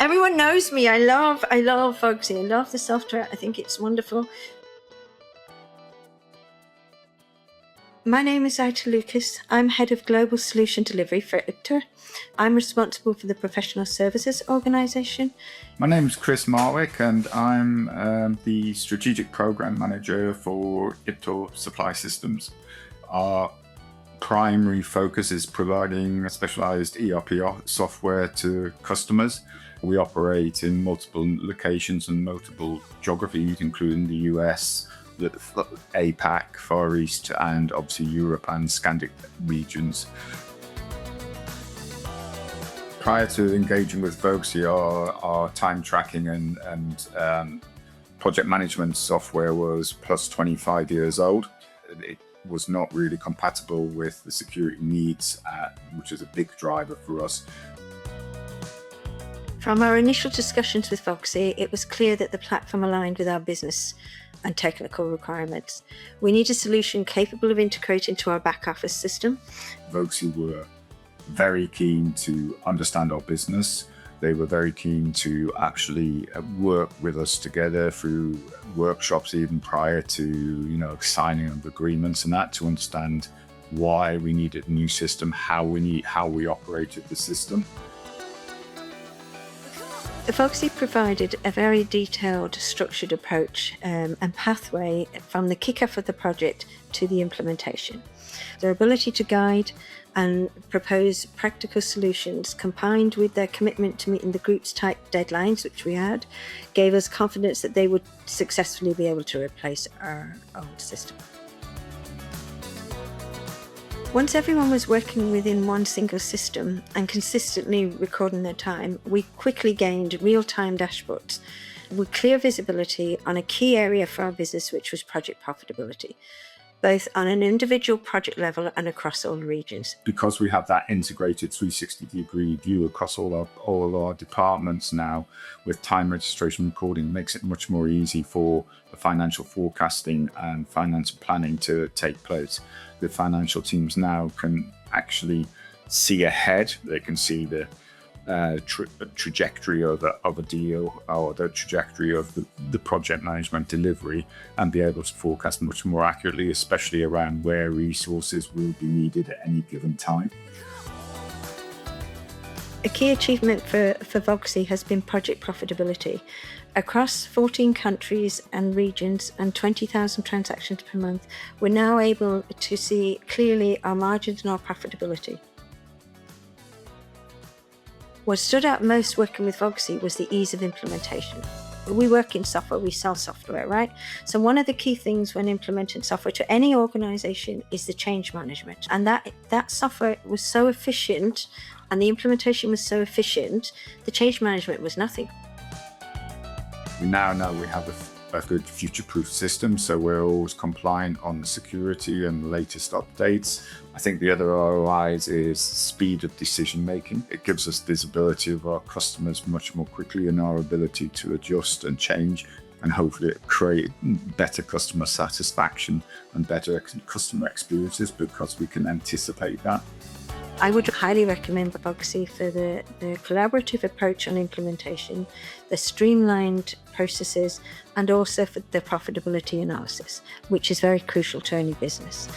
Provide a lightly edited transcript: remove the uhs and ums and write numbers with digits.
Everyone knows me. I love VOGSY. I love the software. I think it's wonderful. My name is Ita Lucas. I'm Head of Global Solution Delivery for Iptor. I'm responsible for the Professional Services Organisation. My name is Chris Marwick and I'm the Strategic Program Manager for Iptor Supply Systems. Our primary focus is providing a specialised ERP software to customers. We operate in multiple locations and multiple geographies, including the US, the APAC, Far East, and obviously Europe and Scandinavian regions. Prior to engaging with VOGSY, our time tracking and project management software was plus 25 years old. It was not really compatible with the security needs, which is a big driver for us. From our initial discussions with VOGSY, it was clear that the platform aligned with our business and technical requirements. We need a solution capable of integrating into our back office system. VOGSY were very keen to understand our business. They were very keen to actually work with us together through workshops even prior to signing of agreements and that, to understand why we needed a new system, how we operated the system. VOGSY provided a very detailed, structured approach and pathway from the kick-off of the project to the implementation. Their ability to guide and propose practical solutions, combined with their commitment to meeting the group's tight deadlines, which we had, gave us confidence that they would successfully be able to replace our old system. Once everyone was working within one single system and consistently recording their time, we quickly gained real-time dashboards with clear visibility on a key area for our business, which was project profitability, both on an individual project level and across all regions. Because we have that integrated 360-degree view across all our departments now, with time registration recording, makes it much more easy for the financial forecasting and financial planning to take place. The financial teams now can actually see ahead. They can see the trajectory of a deal, or the trajectory of the project management delivery, and be able to forecast much more accurately, especially around where resources will be needed at any given time. A key achievement for VOGSY has been project profitability. Across 14 countries and regions and 20,000 transactions per month, we're now able to see clearly our margins and our profitability. What stood out most working with VOGSY was the ease of implementation. We work in software, we sell software, right? So one of the key things when implementing software to any organization is the change management. And that software was so efficient and the implementation was so efficient, the change management was nothing. We now know we have a good future-proof system, so we're always compliant on the security and the latest updates. I think the other ROIs is speed of decision-making. It gives us visibility of our customers much more quickly and our ability to adjust and change, and hopefully create better customer satisfaction and better customer experiences because we can anticipate that. I would highly recommend VOGSY for the collaborative approach on implementation, the streamlined processes, and also for the profitability analysis, which is very crucial to any business.